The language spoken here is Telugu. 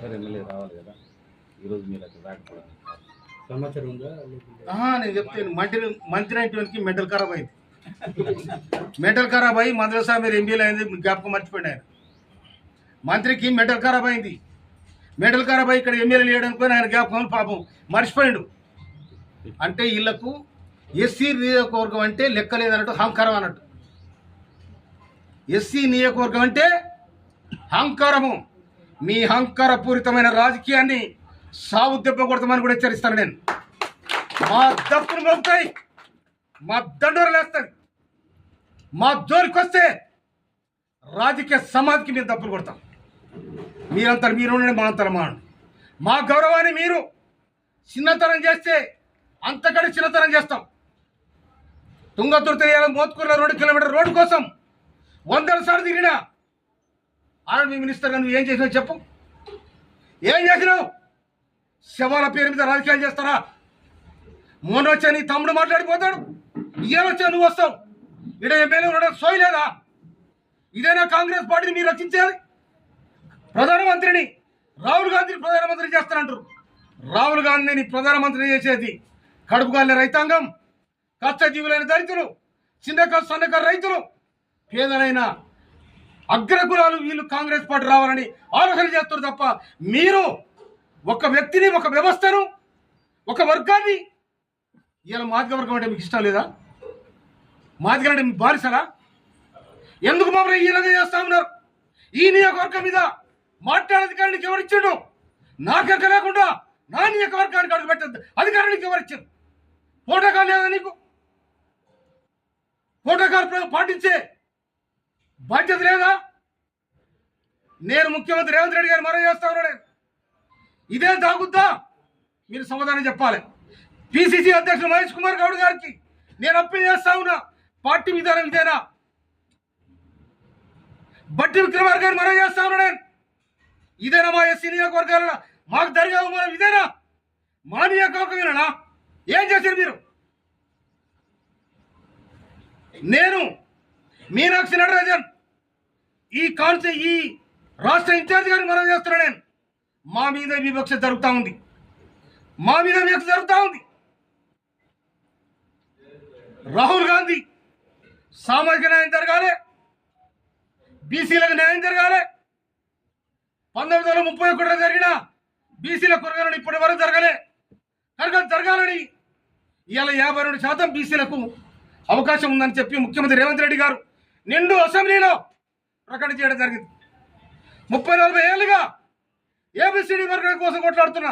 సుధాకర్ ఎమ్మెల్యే రావాలి కదా, ఈరోజు మీరు అక్కడ రాకపోవడం సమాచారం ఉందా? నేను చెప్తాను. మంత్రి అయినటువంటి మెంటల్ ఖరాబ్ అయింది. మెంటల్ ఖరాబ్ అయ్యి మద్రసా మీరు ఎంపీలు అయింది జ్ఞాపకం మర్చిపోయింది. ఆయన మంత్రికి మెంటల్ ఖరాబ్ అయింది. మెంటల్ ఖరాబ్ అయ్యి ఇక్కడ ఎమ్మెల్యేలు వేయడానికి ఆయన జ్ఞాపకం పాపం మర్చిపోయాడు. అంటే వీళ్ళకు ఎస్సీ నియోజకవర్గం అంటే లెక్కలేదన్నట్టు అహంకారం అన్నట్టు. ఎస్సీ నియోజకవర్గం అంటే అహంకారము. మీ అహంకారపూరితమైన రాజకీయాన్ని సాగు దెబ్బ కొడతామని కూడా హెచ్చరిస్తాను నేను. మా దప్పులు మోగుతాయి, మా దండోరలు వేస్తాయి. మా జోలికి వస్తే రాజకీయ సమాధికి మేము దప్పులు కొడతాం. మీరంతా మీరు ఉండండి, మా అంతా మా మా గౌరవాన్ని మీరు చిన్నతనం చేస్తే అంతకంటే చిన్నతనం చేస్తాం. తుంగతుర్తి మోత్కూరులో 2 కిలోమీటర్ రోడ్డు కోసం 100 సార్లు తిరిగినా ఆర్మీ మినిస్టర్ నువ్వు ఏం చేసినావు చెప్పు. ఏం చేసినావు? శవాల పేరు మీద రాజకీయాలు చేస్తారా? మొన్న వచ్చా నీ తమ్ముడు మాట్లాడిపోతాడు, ఇయ్యాల వచ్చా నువ్వు వస్తావు. ఇక్కడ ఎమ్మెల్యే ఉండడం సోయి లేదా? ఇదేనా కాంగ్రెస్ పార్టీని మీరు రచించేది? ప్రధానమంత్రిని రాహుల్ గాంధీని ప్రధానమంత్రి చేస్తారంటారు. రాహుల్ గాంధీని ప్రధానమంత్రి చేసేది కడుపుగాలిన రైతాంగం, కష్టజీవులైన దళితులు, చిన్నకారు సన్నకారు రైతులు, పేదలైన అగ్రకులాలు. వీళ్ళు కాంగ్రెస్ పార్టీ రావాలని ఆలోచన చేస్తారు తప్ప మీరు ఒక వ్యక్తిని, ఒక వ్యవస్థను, ఒక వర్గాన్ని ఇలా మాదిగ వర్గం అంటే మీకు ఇష్టం లేదా? మాదిగ అంటే మీకు బారిసలా? ఎందుకు మమ్మల్ని ఇలాగే చేస్తా ఉన్నారు? ఈ నియోజకవర్గం మీద మాట్లాడే అధికారానికి ఎవరిచ్చాడు? నాకెక్క లేకుండా నా నియోజకవర్గానికి అడుగు పెట్టద్దు అధికారానికి ఎవరిచ్చారు? ప్రోటోకాల్ లేదా నీకు? ప్రోటోకాల్ పాటించే బాధ్యత లేదా? నేను ముఖ్యమంత్రి రేవంత్ రెడ్డి గారు మరో చేస్తా ఉన్నాడు. ఇదే దాగుద్దా? మీరు సమాధానం చెప్పాలి. పిసిసి అధ్యక్షుడు మహేష్ కుమార్ గౌడ్ గారికి నేను అప్పీల్ చేస్తా ఉన్నా, పార్టీ విధానం ఇదేనా? బట్టి విక్రమార్ గారు మరో చేస్తా ఉన్నాడు. ఇదేనా మా ఎస్సీ నియోజకవర్గాల మాకు జరిగే అవమానం? ఇదేనా మా నియోజకవర్గమేనా? ఏం చేశారు మీరు? నేను మీనాక్షి నటరాజన్ ఈ రాష్ట్ర ఇన్ఛార్జ్ గారిని మనం చేస్తున్నా. నేను మా మీద వివక్ష జరుగుతూ ఉంది, మా మీద వివక్ష జరుగుతూ ఉంది. రాహుల్ గాంధీ సామాజిక న్యాయం జరగాలి, బీసీలకు న్యాయం జరగాలి. 1931 జరిగిన బీసీల కురగాలని ఇప్పటి వరకు జరగాలని ఇవాళ 52% బీసీలకు అవకాశం ఉందని చెప్పి ముఖ్యమంత్రి రేవంత్ రెడ్డి గారు నిండు అసెంబ్లీలో ప్రకటన చేయడం జరిగింది. 30-40 ఏళ్ళుగా ఏబిసిడి వర్గాల కోసం కొట్లాడుతున్న